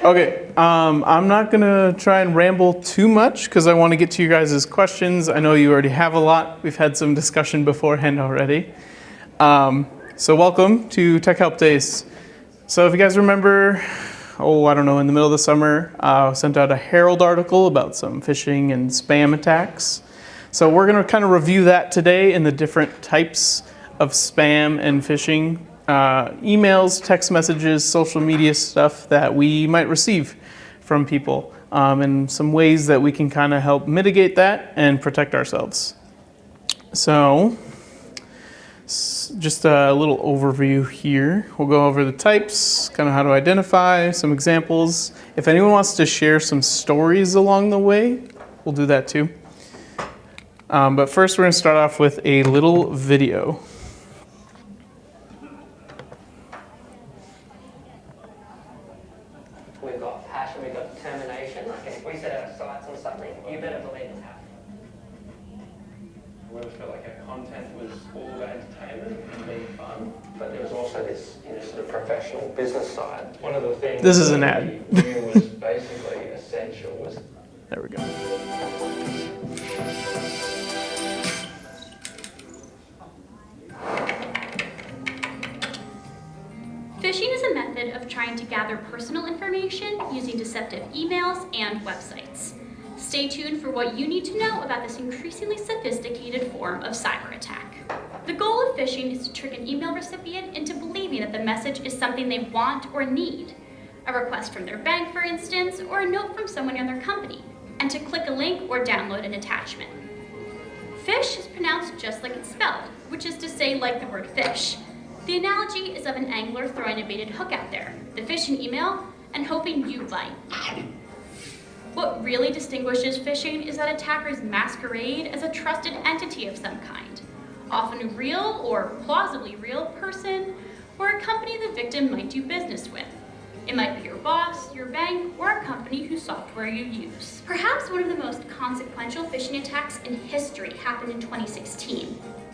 Okay, I'm not gonna try and ramble too much because I want to get to you guys' questions. I know you already have a lot. We've had some discussion beforehand already. So welcome to Tech Help Days. So if you guys remember, I don't know, in the middle of the summer, I sent out a Herald article about some phishing and spam attacks. So we're gonna kind of review that today in the different types of spam and phishing, emails, text messages, social media stuff that we might receive from people, and some ways that we can kind of help mitigate that and protect ourselves. So, just a little overview here. We'll go over the types, kind of how to identify, some examples. If anyone wants to share some stories along the way, we'll do that too. But first we're going to start off with a little video. We've got passion, we've got determination. Like if we set our sights on something, you better believe it's happening. We always felt like our content was all about entertainment and being fun, But there was also this, sort of professional business side. one of the things This is an ad. we knew was basically essential was There we go. Phishing is a method of trying to gather personal information using deceptive emails and websites. Stay tuned for what you need to know about this increasingly sophisticated form of cyber attack. The goal of phishing is to trick an email recipient into believing that the message is something they want or need, a request from their bank, for instance, or a note from someone in their company, and to click a link or download an attachment. Fish is pronounced just like it's spelled, which is to say like the word fish. The analogy is of an angler throwing a baited hook out there, the phishing email, and hoping you bite. What really distinguishes phishing is that attackers masquerade as a trusted entity of some kind, often a real or plausibly real person or a company the victim might do business with. It might be your boss, your bank, or a company whose software you use. Perhaps one of the most consequential phishing attacks in history happened in 2016,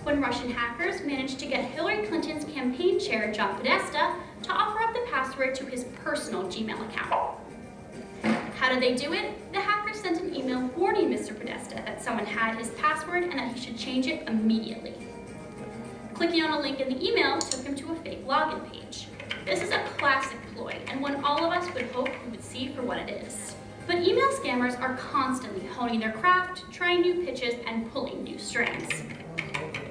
when Russian hackers managed to get Hillary Clinton's campaign chair, John Podesta, to offer up the password to his personal Gmail account. How did they do it? The hackers sent an email warning Mr. Podesta that someone had his password and that he should change it immediately. Clicking on a link in the email took him to a fake login page. This is a classic ploy, and one all of us would hope we would see for what it is. But email scammers are constantly honing their craft, trying new pitches, and pulling new strings.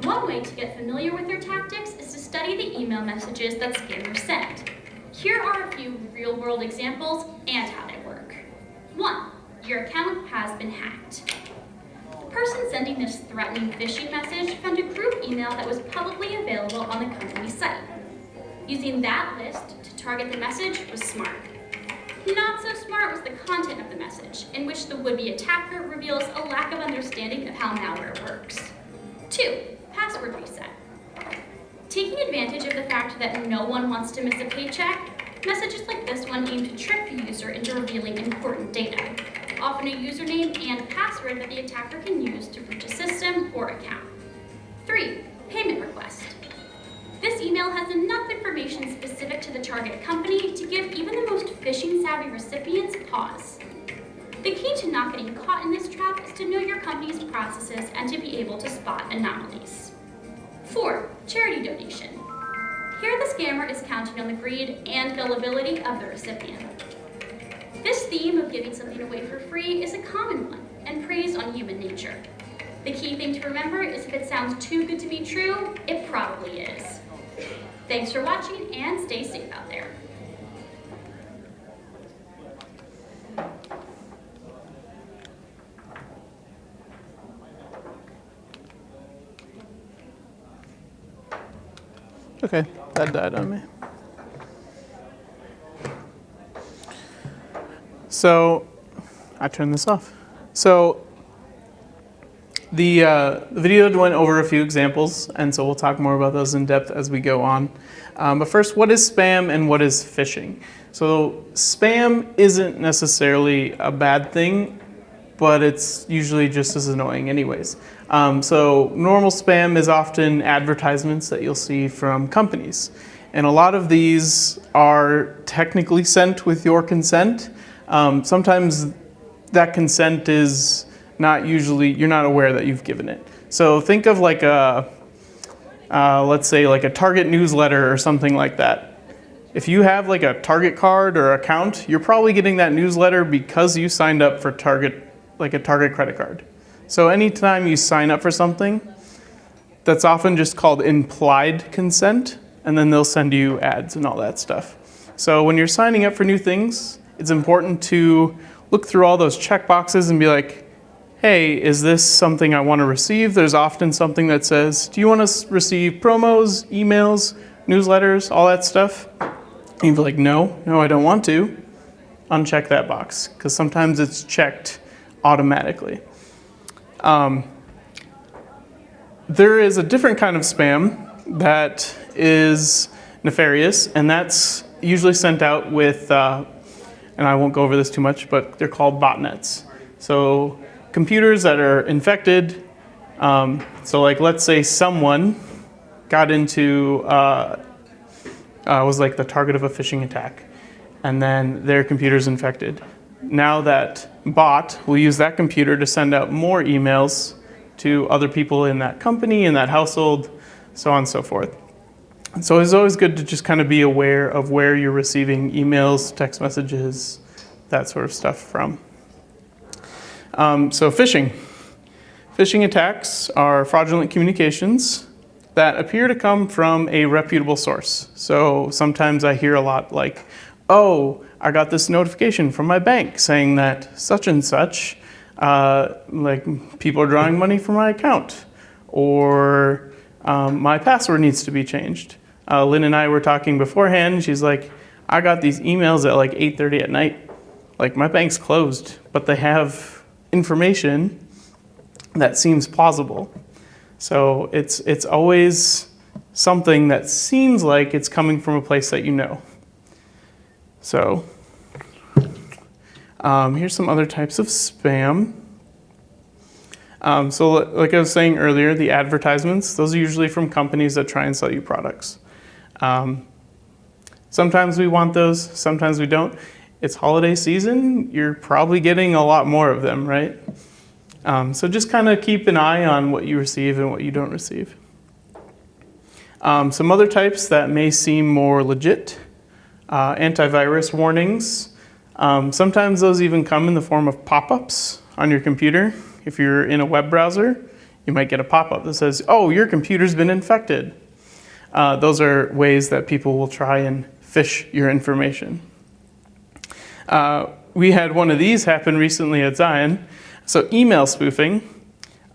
One way to get familiar with their tactics is to study the email messages that scammers send. Here are a few real-world examples and how they work. 1. Your account has been hacked. The person sending this threatening phishing message found a group email that was publicly available on the company's site. Using that list to target the message was smart. Not so smart was the content of the message, in which the would-be attacker reveals a lack of understanding of how malware works. 2. Password reset. Taking advantage of the fact that no one wants to miss a paycheck, messages like this one aim to trick the user into revealing important data, often a username and password that the attacker can use to breach a system or account. 3. Payment request. This email has enough information specific to the target company to give even the most phishing-savvy recipients pause. The key to not getting caught in this trap is to know your company's processes and to be able to spot anomalies. 4. Charity donation. Here the scammer is counting on the greed and gullibility of the recipient. This theme of giving something away for free is a common one and preys on human nature. The key thing to remember is if it sounds too good to be true, it probably is. Thanks for watching and stay safe out there. Okay, that died on me. So, I turned this off. So, the video went over a few examples, and so we'll talk more about those in depth as we go on. But first, what is spam and what is phishing? So, spam isn't necessarily a bad thing, but it's usually just as annoying anyways. So normal spam is often advertisements that you'll see from companies. And a lot of these are technically sent with your consent. Sometimes that consent is not usually, you're not aware that you've given it. So think of like a, let's say like a Target newsletter or something like that. If you have like a Target card or account, you're probably getting that newsletter because you signed up for Target, like a Target credit card. So anytime you sign up for something, that's often just called implied consent, and then they'll send you ads and all that stuff. So when you're signing up for new things, it's important to look through all those check boxes and be like, hey, is this something I want to receive? There's often something that says, do you want to receive promos, emails, newsletters, all that stuff? And you'd be like, no, I don't want to. Uncheck that box, because sometimes it's checked automatically. There is a different kind of spam that is nefarious, and that's usually sent out with, and I won't go over this too much, but they're called botnets. So computers that are infected, so like let's say someone got into, was like the target of a phishing attack, and then their computer's infected. Now that bot will use that computer to send out more emails to other people in that company, in that household, so on and so forth. And so it's always good to just kind of be aware of where you're receiving emails, text messages, that sort of stuff from. So phishing. Phishing attacks are fraudulent communications that appear to come from a reputable source. So sometimes I hear a lot like, oh, I got this notification from my bank saying that such and such, like people are drawing money from my account, or my password needs to be changed. Lynn and I were talking beforehand. She's like, I got these emails at like 8:30 at night. Like my bank's closed, but they have information that seems plausible. So it's always something that seems like it's coming from a place that you know. So here's some other types of spam. So like I was saying earlier, the advertisements, those are usually from companies that try and sell you products. Sometimes we want those, sometimes we don't. It's holiday season, you're probably getting a lot more of them, right? So just kind of keep an eye on what you receive and what you don't receive. Some other types that may seem more legit, antivirus warnings. Sometimes those even come in the form of pop-ups on your computer. If you're in a web browser, you might get a pop-up that says, oh, your computer's been infected. Those are ways that people will try and phish your information. We had one of these happen recently at Zion. So email spoofing,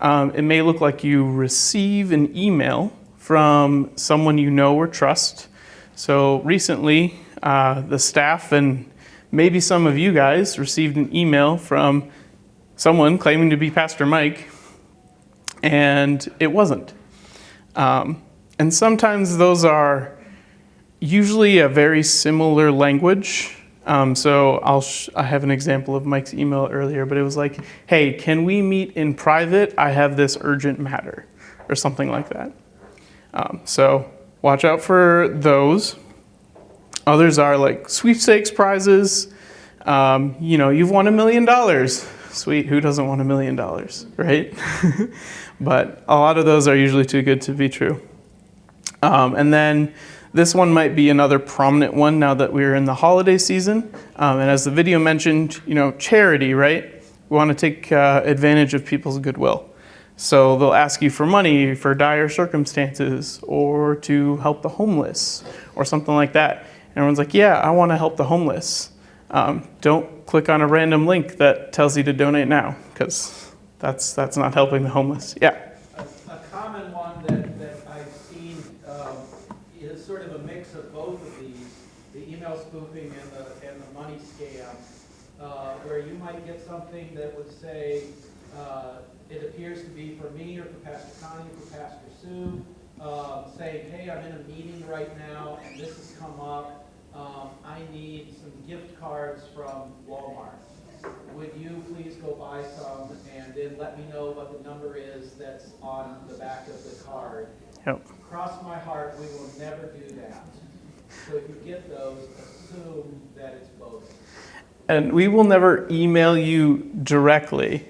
it may look like you receive an email from someone you know or trust. So recently, the staff and maybe some of you guys received an email from someone claiming to be Pastor Mike, and it wasn't. And sometimes those are usually a very similar language. So I have an example of Mike's email earlier, but it was like, hey, can we meet in private? I have this urgent matter, or something like that. So watch out for those. Others are like sweepstakes prizes. You've won $1 million. Sweet, who doesn't want $1 million, right? But a lot of those are usually too good to be true. And then this one might be another prominent one now that we're in the holiday season. And as the video mentioned, charity, right? We want to take advantage of people's goodwill. So they'll ask you for money for dire circumstances or to help the homeless or something like that. And everyone's like, yeah, I want to help the homeless. Don't click on a random link that tells you to donate now, because that's not helping the homeless. Yeah. A common one that I've seen is sort of a mix of both of these, the email spoofing and the money scam, where you might get something that would say, it appears to be for me or for Pastor Connie or for Pastor Sue, saying, hey, I'm in a meeting right now and this has come up. I need some gift cards from Walmart. Would you please go buy some and then let me know what the number is that's on the back of the card? Yep. Cross my heart, we will never do that. So if you get those, assume that it's both. And we will never email you directly,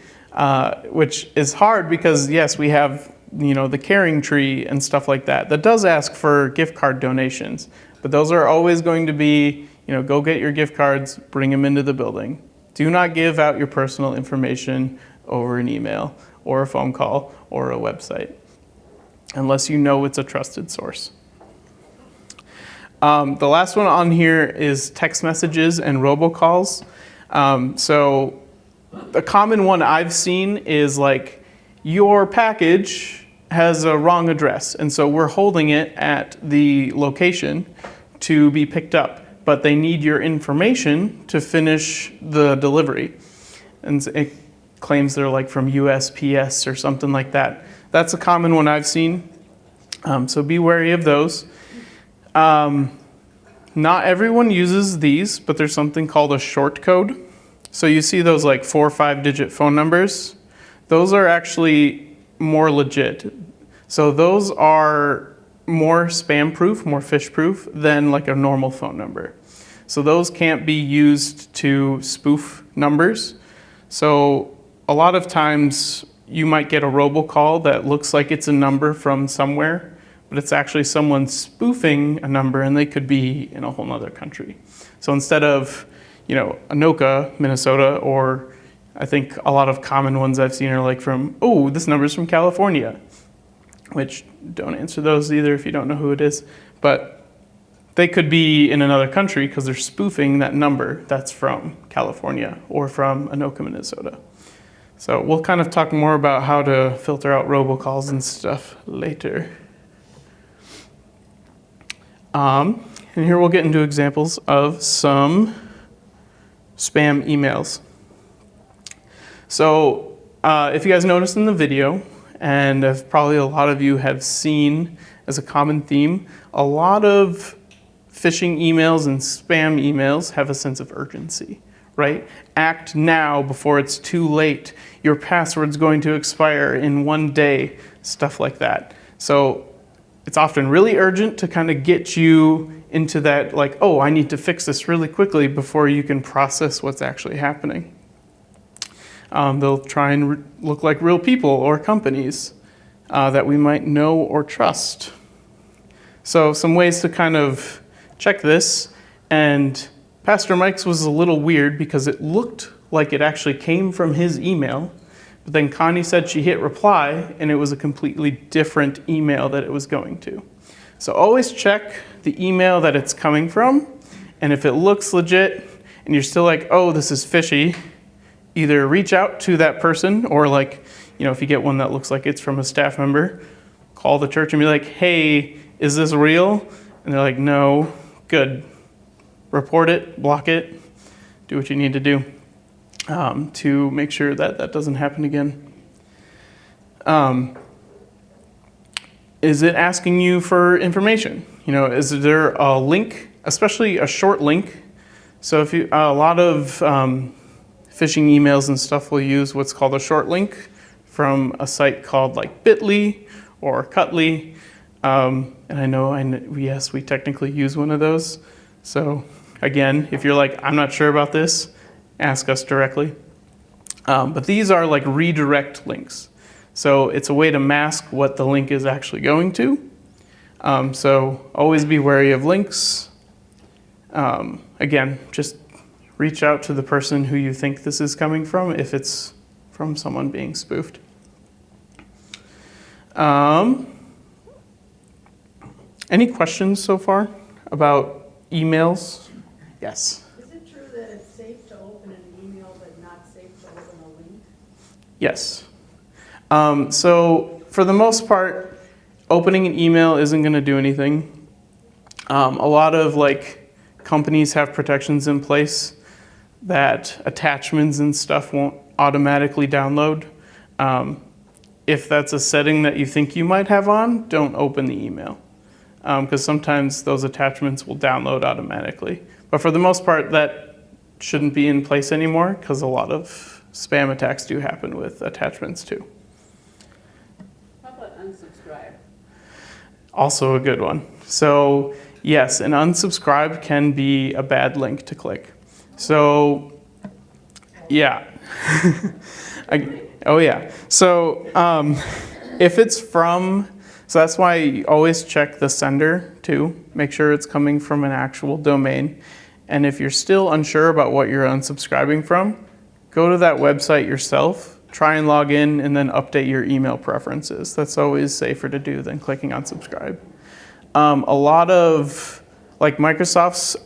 which is hard because yes, we have the caring tree and stuff like that. That does ask for gift card donations, but those are always going to be go get your gift cards, bring them into the building. Do not give out your personal information over an email or a phone call or a website, unless you know it's a trusted source. The last one on here is text messages and robocalls. So the common one I've seen is like, your package has a wrong address, and so we're holding it at the location to be picked up, but they need your information to finish the delivery. And it claims they're like from USPS or something like that. That's a common one I've seen. So be wary of those. Not everyone uses these, but there's something called a short code. So you see those like 4 or 5 digit phone numbers. Those are actually more legit. So those are more spam proof, more phish proof than like a normal phone number. So those can't be used to spoof numbers. So a lot of times you might get a robocall that looks like it's a number from somewhere, but it's actually someone spoofing a number, and they could be in a whole nother country. So instead of, Anoka, Minnesota, or I think a lot of common ones I've seen are like from, oh, this number's from California, which don't answer those either if you don't know who it is. But they could be in another country because they're spoofing that number that's from California or from Anoka, Minnesota. So we'll kind of talk more about how to filter out robocalls and stuff later. And here we'll get into examples of some spam emails. So if you guys noticed in the video, and if probably a lot of you have seen as a common theme, a lot of phishing emails and spam emails have a sense of urgency, right? Act now before it's too late. Your password's going to expire in 1 day, stuff like that. So it's often really urgent to kind of get you into that, like, oh, I need to fix this really quickly before you can process what's actually happening. They'll try and look like real people or companies that we might know or trust. So some ways to kind of check this, and Pastor Mike's was a little weird because it looked like it actually came from his email, but then Connie said she hit reply and it was a completely different email that it was going to. So always check the email that it's coming from, and if it looks legit and you're still like, oh, this is fishy, either reach out to that person, or like, if you get one that looks like it's from a staff member, call the church and be like, hey, is this real? And they're like, no. Good. Report it, block it, do what you need to do to make sure that that doesn't happen again. Is it asking you for information? Is there a link, especially a short link? So if a lot of phishing emails and stuff will use what's called a short link from a site called like Bitly or Cutly. And I know, yes, we technically use one of those. So again, if you're like, I'm not sure about this, ask us directly. But these are like redirect links. So it's a way to mask what the link is actually going to. So always be wary of links. Again, just reach out to the person who you think this is coming from if it's from someone being spoofed. Any questions so far about emails? Yes. Is it true that it's safe to open an email but not safe to open a link? Yes. So for the most part, opening an email isn't going to do anything. A lot of companies have protections in place that attachments and stuff won't automatically download. If that's a setting that you think you might have on, don't open the email. Because sometimes those attachments will download automatically. But for the most part, that shouldn't be in place anymore because a lot of spam attacks do happen with attachments too. How about unsubscribe? Also a good one. So Yes, and unsubscribe can be a bad link to click. So, yeah. Oh, yeah. So, if it's from, so that's why you always check the sender too. Make sure it's coming from an actual domain. And if you're still unsure about what you're unsubscribing from, go to that website yourself, try and log in, and then update your email preferences. That's always safer to do than clicking on subscribe. A lot of, like Microsoft's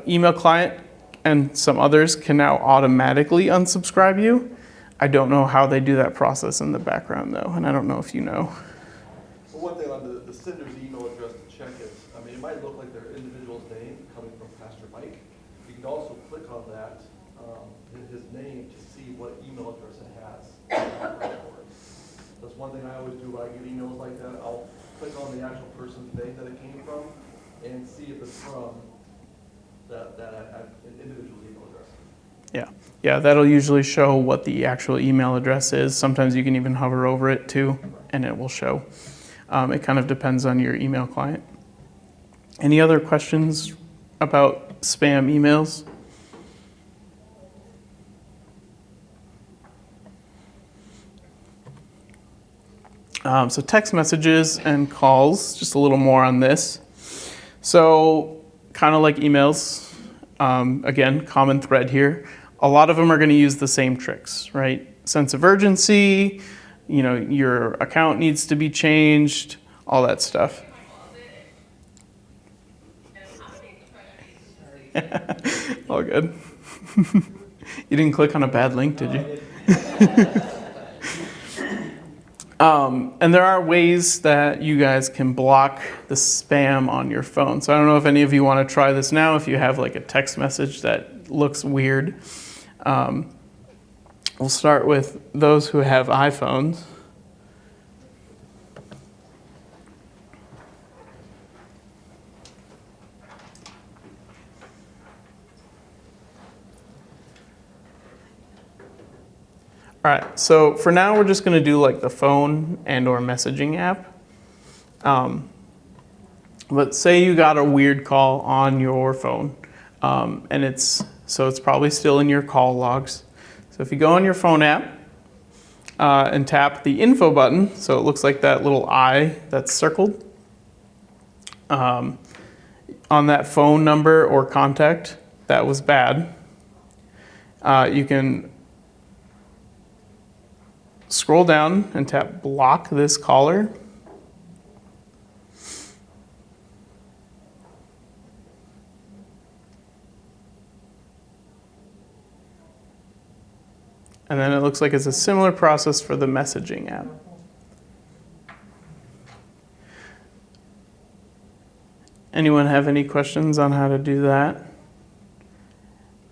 email client and some others can now automatically unsubscribe you. I don't know how they do that process in the background though, and I don't know if you know. Well, one thing on the sender's email address to check is, I mean, it might look like their individual's name coming from Pastor Mike. You can also click on that, his name, to see what email address it has. That's one thing I always do when I get emails like that. I'll click on the actual person's name that it came from and see if it's from that individual's email address. Yeah, that'll usually show what the actual email address is. Sometimes you can even hover over it too, and it will show. It kind of depends on your email client. Any other questions about spam emails? So text messages and calls, just a little more on this. So kind of like emails, again, common thread here. A lot of them are going to use the same tricks, right? Sense of urgency, your account needs to be changed, all that stuff. All good. You didn't click on a bad link, did you? And there are ways that you guys can block the spam on your phone. So I don't know if any of you want to try this now, if you have like a text message that looks weird. We'll start with those who have iPhones. All right, so for now we're just going to do like the phone and or messaging app. But say you got a weird call on your phone, and it's probably still in your call logs. So if you go on your phone app and tap the info button, so it looks like that little I that's circled, on that phone number or contact that was bad, you can scroll down and tap block this caller. And then it looks like it's a similar process for the messaging app. Anyone have any questions on how to do that?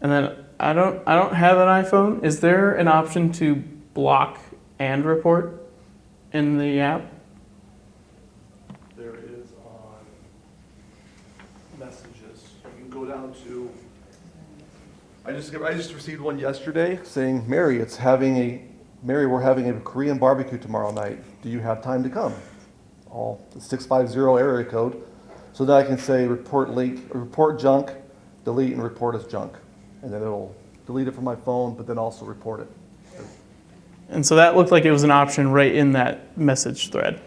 And then I don't have an iPhone. Is there an option to block and report in the app? There is on messages. You can go down to, I just received one yesterday saying, Mary, we're having a Korean barbecue tomorrow night. Do you have time to come? All the 650 area code. So that I can say report junk, delete, and report as junk. And then it'll delete it from my phone, but then also report it. And so that looked like it was an option right in that message thread.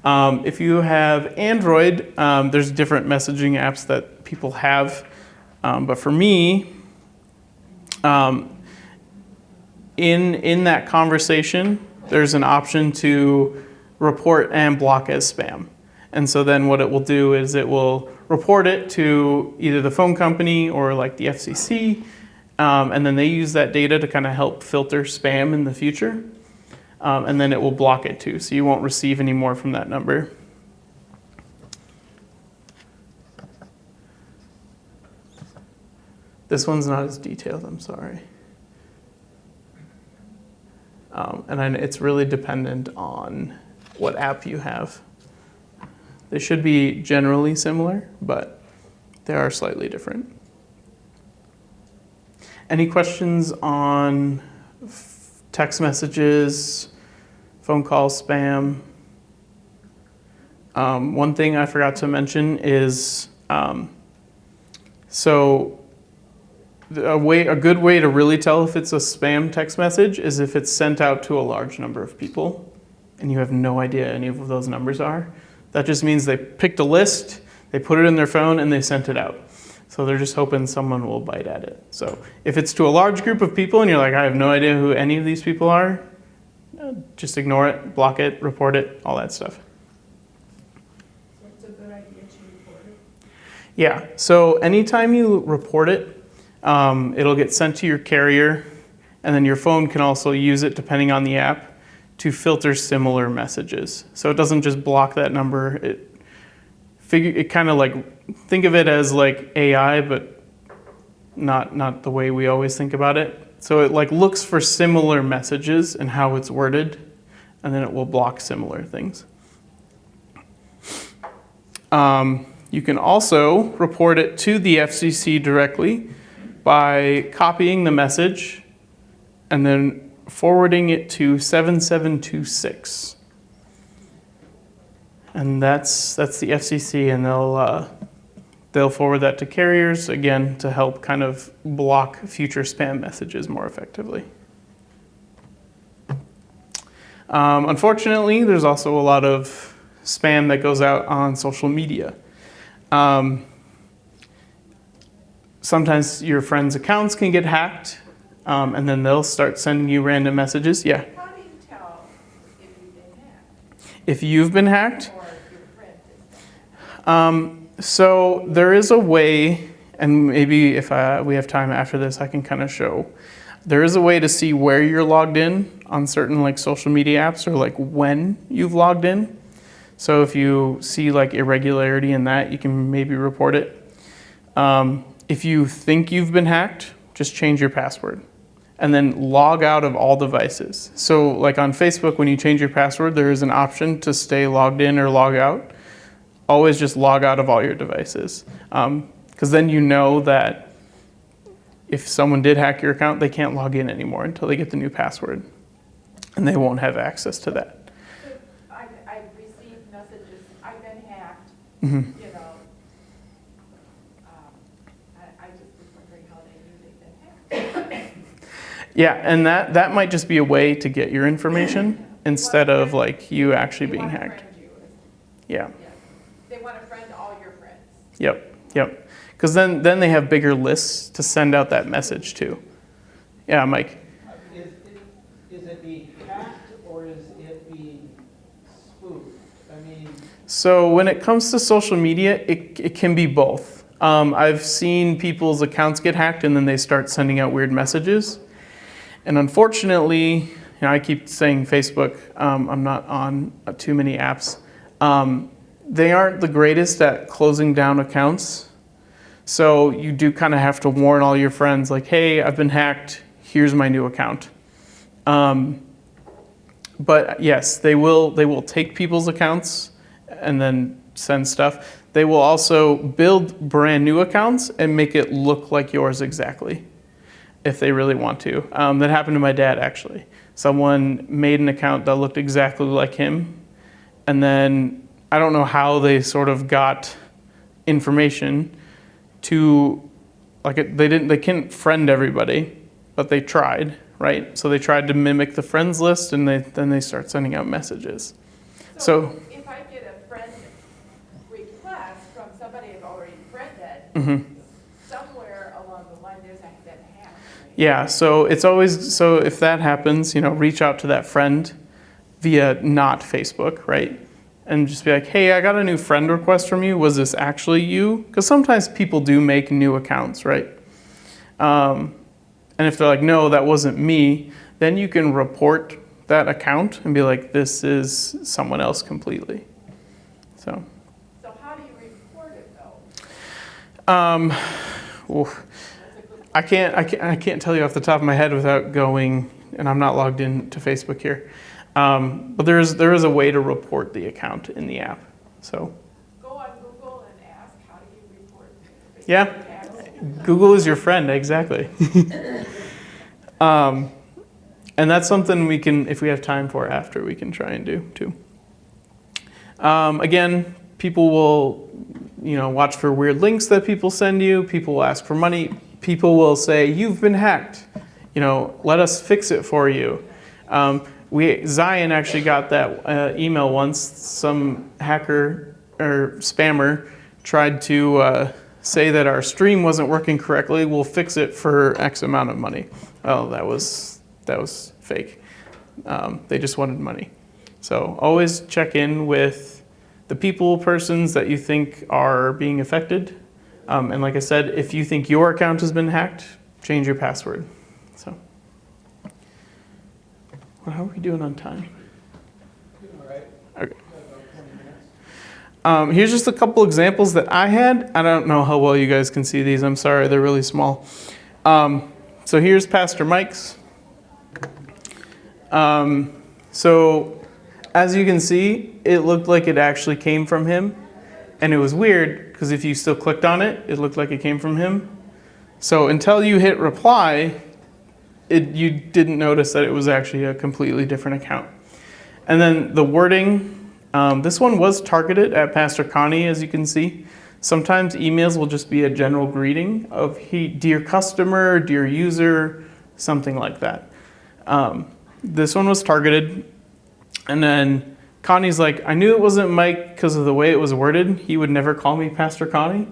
If you have Android, there's different messaging apps that people have. But for me, in that conversation, there's an option to report and block as spam. And so then what it will do is it will report it to either the phone company or like the FCC, and then they use that data to kind of help filter spam in the future. And then it will block it too, so you won't receive any more from that number. This one's not as detailed, I'm sorry. And it's really dependent on what app you have. They should be generally similar, but they are slightly different. Any questions on text messages, phone calls, spam? One thing I forgot to mention is So a good way to really tell if it's a spam text message is if it's sent out to a large number of people and you have no idea any of those numbers are. That just means they picked a list, they put it in their phone, and they sent it out. So they're just hoping someone will bite at it. So if it's to a large group of people and you're like, I have no idea who any of these people are, just ignore it, block it, report it, all that stuff. So it's a good idea to report it. Yeah, so anytime you report it, it'll get sent to your carrier, and then your phone can also use it, depending on the app, to filter similar messages. So it doesn't just block that number. It kind of like, think of it as like AI, but not the way we always think about it. So it like looks for similar messages and how it's worded, and then it will block similar things. You can also report it to the FCC directly by copying the message and then forwarding it to 7726. And that's the FCC, and they'll forward that to carriers, again, to help kind of block future spam messages more effectively. Unfortunately, there's also a lot of spam that goes out on social media. Sometimes your friends' accounts can get hacked, and then they'll start sending you random messages. Yeah. How do you tell if you've been hacked If you've been hacked, or if your friend has been hacked? so there is a way, and maybe if we have time after this, I can kind of show. There is a way to see where you're logged in on certain like social media apps, or like when you've logged in. So if you see like irregularity in that, you can maybe report it. If you think you've been hacked, just change your password and then log out of all devices. So like on Facebook, when you change your password, there is an option to stay logged in or log out. Always just log out of all your devices. Because then you know that if someone did hack your account, they can't log in anymore until they get the new password. And they won't have access to that. I've received messages, I've been hacked, Mm-hmm. you know. I just was wondering how they knew they'd been hacked. Yeah, and that might just be a way to get your information instead of like you actually They being want to hacked. friend you. Yeah. Yeah. They want to friend all your friends. Yep. Because then they have bigger lists to send out that message to. Yeah, Mike. Is it being hacked or is it being spoofed? I mean, So when it comes to social media, it can be both. I've seen people's accounts get hacked and then they start sending out weird messages. And unfortunately, I keep saying Facebook, I'm not on too many apps. They aren't the greatest at closing down accounts. So you do kind of have to warn all your friends like, hey, I've been hacked, here's my new account. But yes, they will take people's accounts and then send stuff. They will also build brand new accounts and make it look like yours exactly, if they really want to. That happened to my dad, actually. Someone made an account that looked exactly like him, and then I don't know how they sort of got information to, like, they couldn't friend everybody, but they tried, right? So they tried to mimic the friends list, and then they start sending out messages. So If I get a friend request from somebody I've already friended, mhm. somewhere along the line there's been hacked. Right? Yeah, so it's always, so if that happens, reach out to that friend via not Facebook, right? And just be like, hey, I got a new friend request from you. Was this actually you? Because sometimes people do make new accounts, right? And if they're like, no, that wasn't me, then you can report that account and be like, this is someone else completely. So how do you report it though? I can't tell you off the top of my head without going, and I'm not logged in to Facebook here. But there is a way to report the account in the app. So Go on Google and ask, how do you report? yeah, Google is your friend, exactly. And that's something we can, if we have time for after, we can try and do too. Again, people will watch for weird links that people send you. People will ask for money. People will say, you've been hacked. Let us fix it for you. Zion actually got that email once. Some hacker or spammer tried to say that our stream wasn't working correctly. We'll fix it for X amount of money. Oh, that was fake. They just wanted money. So always check in with the persons that you think are being affected. And like I said, if you think your account has been hacked, change your password. So, well, how are we doing on time? All right. Okay. About 20 minutes. Here's just a couple examples that I had. I don't know how well you guys can see these. I'm sorry, they're really small. So here's Pastor Mike's. So as you can see, it looked like it actually came from him. And it was weird, because if you still clicked on it, it looked like it came from him. So until you hit reply, you didn't notice that it was actually a completely different account. And then the wording, this one was targeted at Pastor Connie, as you can see. Sometimes emails will just be a general greeting of, dear customer, dear user, something like that. This one was targeted. And then Connie's like, I knew it wasn't Mike because of the way it was worded. He would never call me Pastor Connie.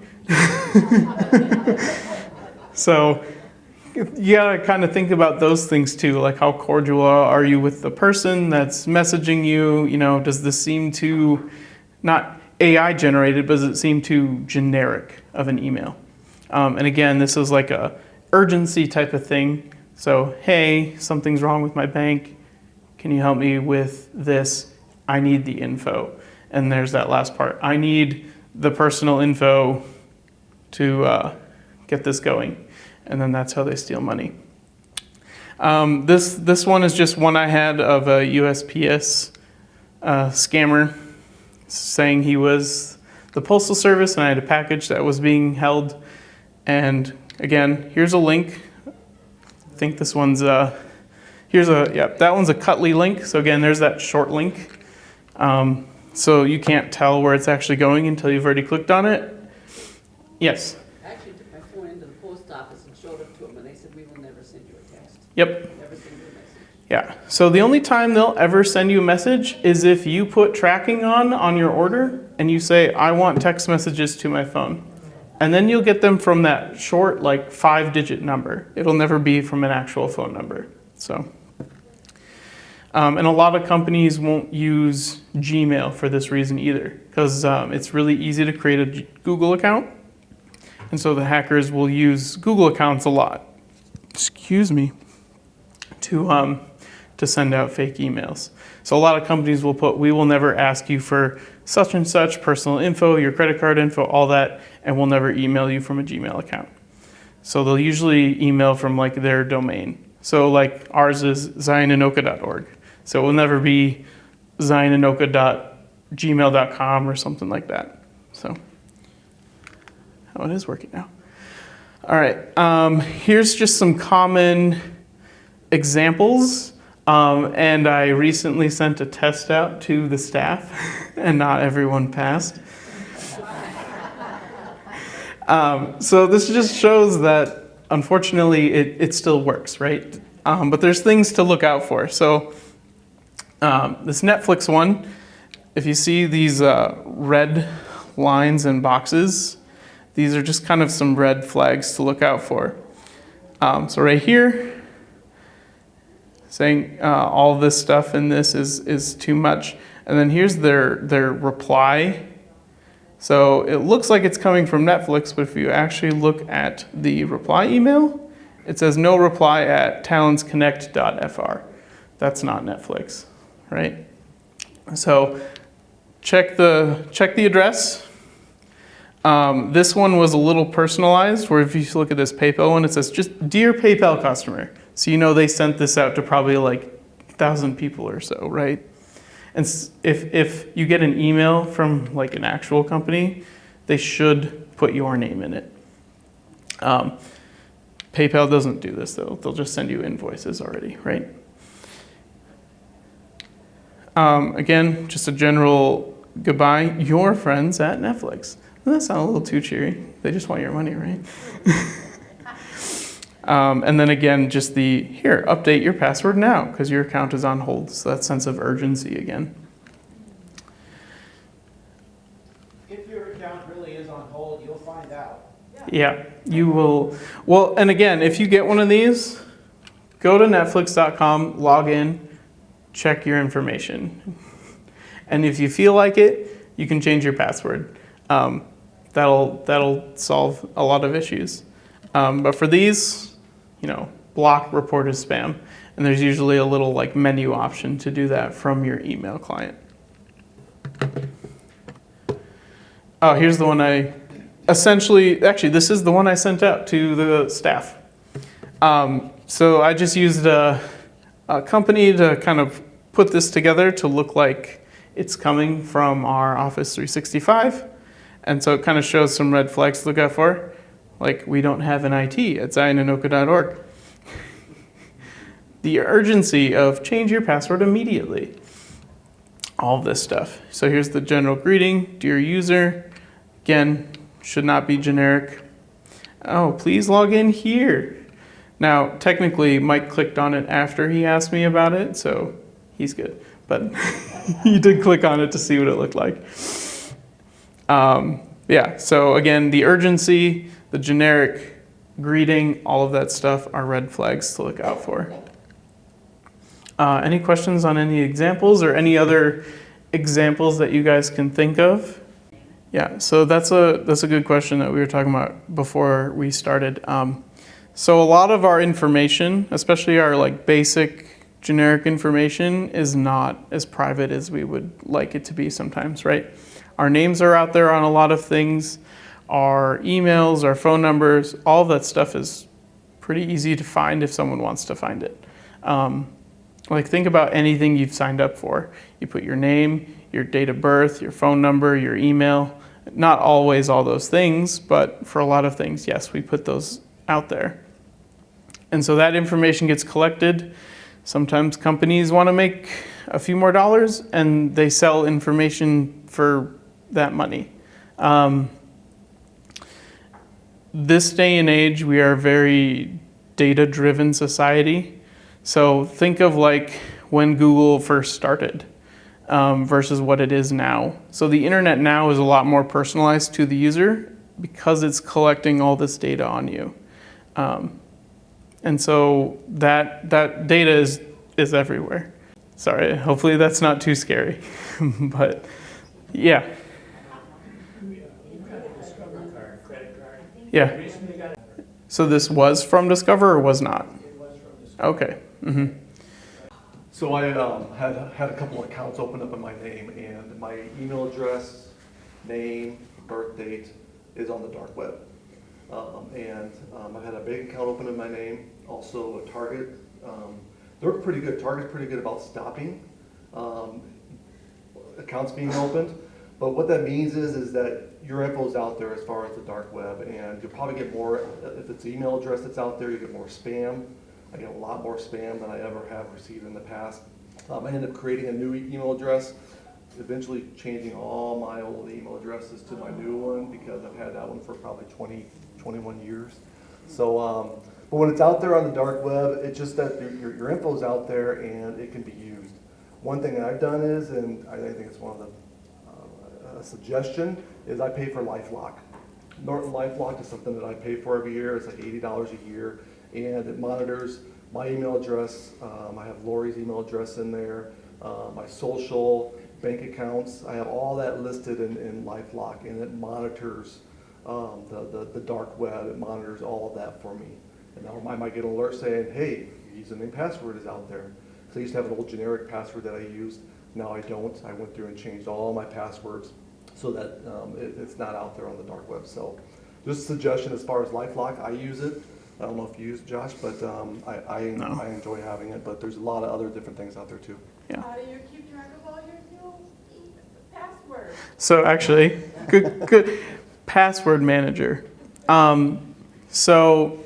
So you gotta kind of think about those things too, like how cordial are you with the person that's messaging you? Does this seem too, not AI generated, but does it seem too generic of an email? And again, this is like a urgency type of thing. So, hey, something's wrong with my bank. Can you help me with this? I need the info. And there's that last part. I need the personal info to get this going. And then that's how they steal money. This one is just one I had of a USPS scammer saying he was the Postal Service and I had a package that was being held. And again, here's a link. I think this one's that one's a Cutly link. So again, there's that short link. So you can't tell where it's actually going until you've already clicked on it. Yes? I actually took my phone into the post office and showed it to them, and they said, we will never send you a text. Yep. Never send you a message. Yeah. So the only time they'll ever send you a message is if you put tracking on your order and you say, I want text messages to my phone. And then you'll get them from that short, 5-digit number. It'll never be from an actual phone number. So. And a lot of companies won't use Gmail for this reason either, because it's really easy to create a Google account. And so the hackers will use Google accounts a lot, to send out fake emails. So a lot of companies will put, we will never ask you for such and such personal info, your credit card info, all that, and we'll never email you from a Gmail account. So they'll usually email from their domain. So ours is zionanoka.org. So it will never be zionanoka.gmail.com or something like that. So, it is working now. All right, here's just some common examples. And I recently sent a test out to the staff, and not everyone passed. So this just shows that, unfortunately, it still works, right? But there's things to look out for. So this Netflix one, if you see these red lines and boxes, these are just kind of some red flags to look out for. So right here, saying all this stuff in this is too much. And then here's their reply. So it looks like it's coming from Netflix, but if you actually look at the reply email, it says no reply at talentsconnect.fr. That's not Netflix, right? So check the address. This one was a little personalized, where if you look at this PayPal one, it says just dear PayPal customer. So you know they sent this out to probably 1,000 people or so, right? And if you get an email from an actual company, they should put your name in it. PayPal doesn't do this though. They'll just send you invoices already, right? Again, just a general goodbye, your friends at Netflix. That sounds a little too cheery. They just want your money, right? And then again, just here, update your password now because your account is on hold. So that sense of urgency again. If your account really is on hold, you'll find out. Yeah, you will. Well, and again, if you get one of these, go to netflix.com, log in, check your information. And if you feel like it, you can change your password. That'll solve a lot of issues. But for these, block, report as spam. And there's usually a little like menu option to do that from your email client. Oh, here's the one actually, this is the one I sent out to the staff. So I just used a company to kind of put this together to look like it's coming from our Office 365. And so it kind of shows some red flags to look out for. Like, we don't have an IT at zionanoka.org. The urgency of change your password immediately. All of this stuff. So here's the general greeting. Dear user, again, should not be generic. Oh, please log in here. Now, technically, Mike clicked on it after he asked me about it, so he's good. But he did click on it to see what it looked like. Yeah, so again, the urgency, the generic greeting, all of that stuff are red flags to look out for. Any questions on any examples or any other examples that you guys can think of? Yeah, so that's a good question that we were talking about before we started. So a lot of our information, especially our like basic generic information, is not as private as we would like it to be sometimes, right? Our names are out there on a lot of things. Our emails, our phone numbers, all of that stuff is pretty easy to find if someone wants to find it. Like think about anything you've signed up for. You put your name, your date of birth, your phone number, your email. Not always all those things, but for a lot of things, yes, we put those out there. And so that information gets collected. Sometimes companies want to make a few more dollars and they sell information for that money. This day and age, we are a very data-driven society. So think of like when Google first started versus what it is now. So the internet now is a lot more personalized to the user because it's collecting all this data on you. And so that data is everywhere. Sorry, hopefully that's not too scary, but yeah. Yeah. So this was from Discover or was not? Okay. Mm-hmm. So I had a couple accounts open up in my name, and my email address, name, birth date is on the dark web. I had a bank account open in my name, also a Target. They're pretty good. Target's pretty good about stopping accounts being opened. But what that means is that your info is out there as far as the dark web, and you'll probably get more, if it's email address that's out there, you get more spam. I get a lot more spam than I ever have received in the past. I ended up creating a new email address, eventually changing all my old email addresses to my new one because I've had that one for probably 20, 21 years. So, but when it's out there on the dark web, it's just that your info is out there and it can be used. One thing that I've done is, and I think it's one of the a suggestion, is I pay for LifeLock. Norton LifeLock is something that I pay for every year. It's like $80 a year, and it monitors my email address. I have Lori's email address in there, my social, bank accounts. I have all that listed in LifeLock, and it monitors the dark web. It monitors all of that for me. And now I might get an alert saying, hey, your username password is out there. So I used to have an old generic password that I used. Now I don't. I went through and changed all my passwords so that it's not out there on the dark web. So just a suggestion as far as LifeLock, I use it. I don't know if you use it, Josh, but I enjoy having it. But there's a lot of other different things out there too. Yeah. How do you keep track of all your new passwords? So actually, good password manager. So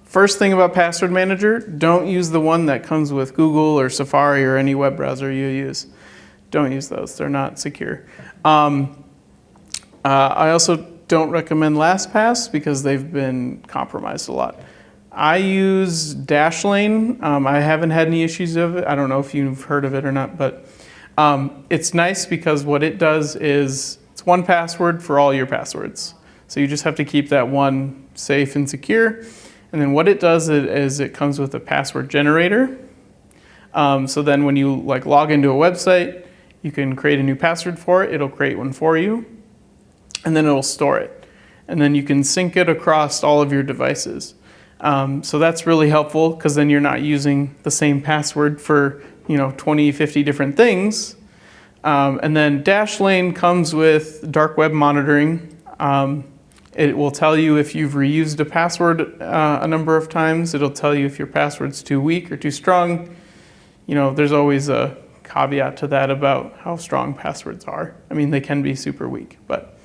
first thing about password manager, don't use the one that comes with Google or Safari or any web browser you use. Don't use those. They're not secure. I also don't recommend LastPass because they've been compromised a lot. I use Dashlane. I haven't had any issues of it. I don't know if you've heard of it or not, but it's nice because what it does is it's one password for all your passwords. So you just have to keep that one safe and secure. And then what it does is it comes with a password generator. So then when you log into a website, you can create a new password for it. It'll create one for you, and then it'll store it. And then you can sync it across all of your devices. So that's really helpful because then you're not using the same password for 20, 50 different things. And then Dashlane comes with dark web monitoring. It will tell you if you've reused a password a number of times. It'll tell you if your password's too weak or too strong. There's always a caveat to that about how strong passwords are. I mean, they can be super weak, but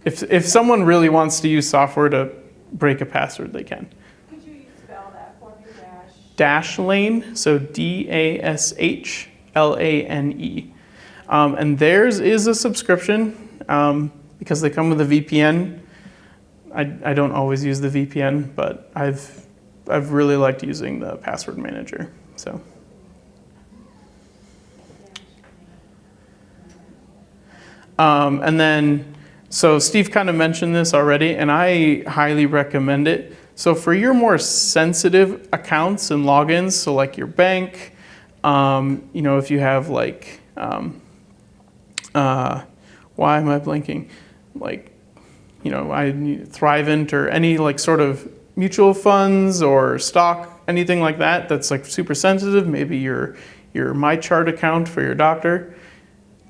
if someone really wants to use software to break a password, they can. Could you spell that for me, Dashlane, so Dashlane. And theirs is a subscription because they come with a VPN. I don't always use the VPN, but I've really liked using the password manager. So. And then, so Steve kind of mentioned this already, and I highly recommend it. So for your more sensitive accounts and logins, so like your bank, if you have why am I blanking? Thrivent or any sort of mutual funds or stock, anything like that that's super sensitive, maybe your MyChart account for your doctor.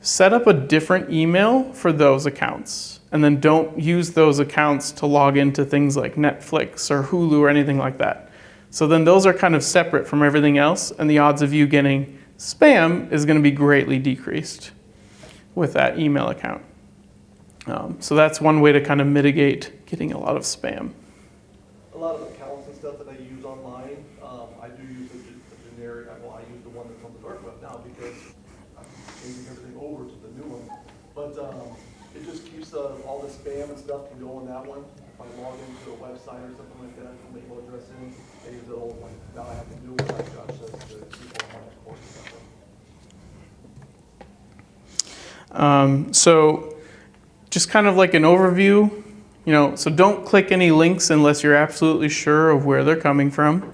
Set up a different email for those accounts, and then don't use those accounts to log into things like Netflix or Hulu or anything like that. So then those are kind of separate from everything else, and the odds of you getting spam is going to be greatly decreased with that email account. So that's one way to kind of mitigate getting a lot of spam. A lot of accounts and stuff that I use online, I do use a generic, I use the one that's on the dark web now because I'm changing everything over to the new one. But it just keeps all the spam and stuff can go in that one. If I log into a website or something like that, put my email address in, I use the old one. Now I have to do what Josh says to keep all my courses up. So just kind of like an overview, so don't click any links unless you're absolutely sure of where they're coming from.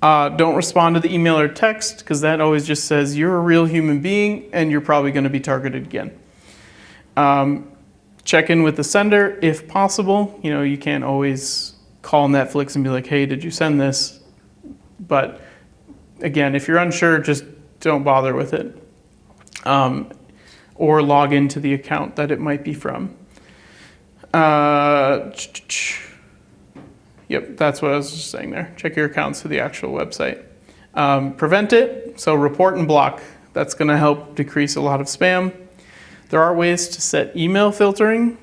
Don't respond to the email or text because that always just says you're a real human being and you're probably going to be targeted again. Check in with the sender if possible. You can't always call Netflix and be like, hey, did you send this? But again, if you're unsure, just don't bother with it. Or log into the account that it might be from. Yep, that's what I was just saying there. Check your accounts to the actual website. Prevent it, so report and block. That's going to help decrease a lot of spam. There are ways to set email filtering,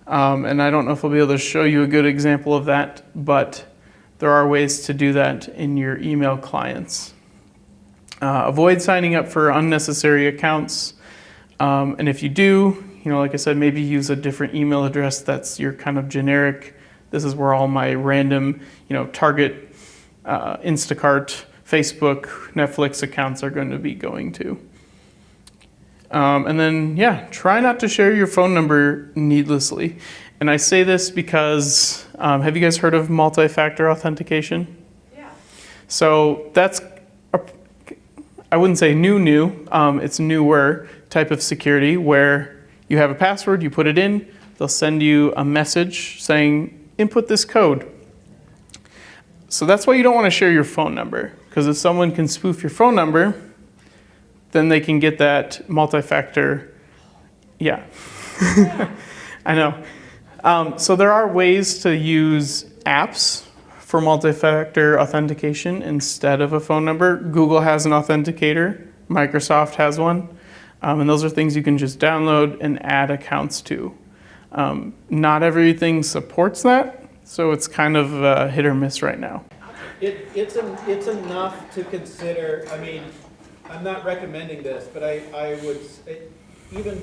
and I don't know if I'll be able to show you a good example of that, but there are ways to do that in your email clients. Avoid signing up for unnecessary accounts. And if you do, like I said, maybe use a different email address that's your kind of generic. This is where all my random, Target, Instacart, Facebook, Netflix accounts are going to be going to. And then, try not to share your phone number needlessly. And I say this because, have you guys heard of multi-factor authentication? Yeah. So that's, I wouldn't say new, it's newer type of security where you have a password, you put it in, they'll send you a message saying, input this code. So that's why you don't want to share your phone number, because if someone can spoof your phone number, then they can get that multi-factor, I know. So there are ways to use apps for multi-factor authentication instead of a phone number. Google has an authenticator, Microsoft has one, and those are things you can just download and add accounts to. Not everything supports that, so it's kind of hit or miss right now. It's enough to consider. I mean, I'm not recommending this, but I would say even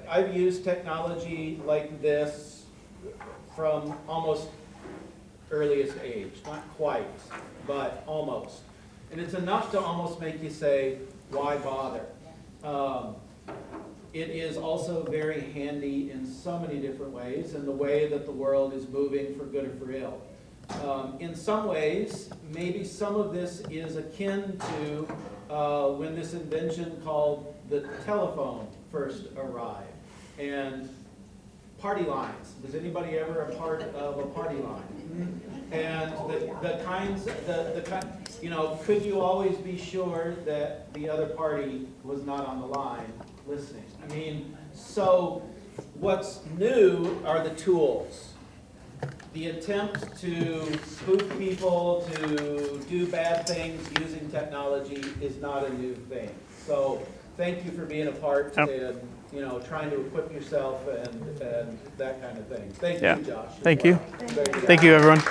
I've used technology like this from almost earliest age, not quite, but almost. And it's enough to almost make you say, why bother? It is also very handy in so many different ways, in the way that the world is moving for good or for ill. In some ways, maybe some of this is akin to when this invention called the telephone first arrived. And party lines. Was anybody ever a part of a party line? And could you always be sure that the other party was not on the line listening? I mean, so what's new are the tools. The attempt to spoof people, to do bad things using technology is not a new thing. So thank you for being a part and trying to equip yourself and that kind of thing. Thank you, Josh. Thank you. Very good. Thank you, everyone.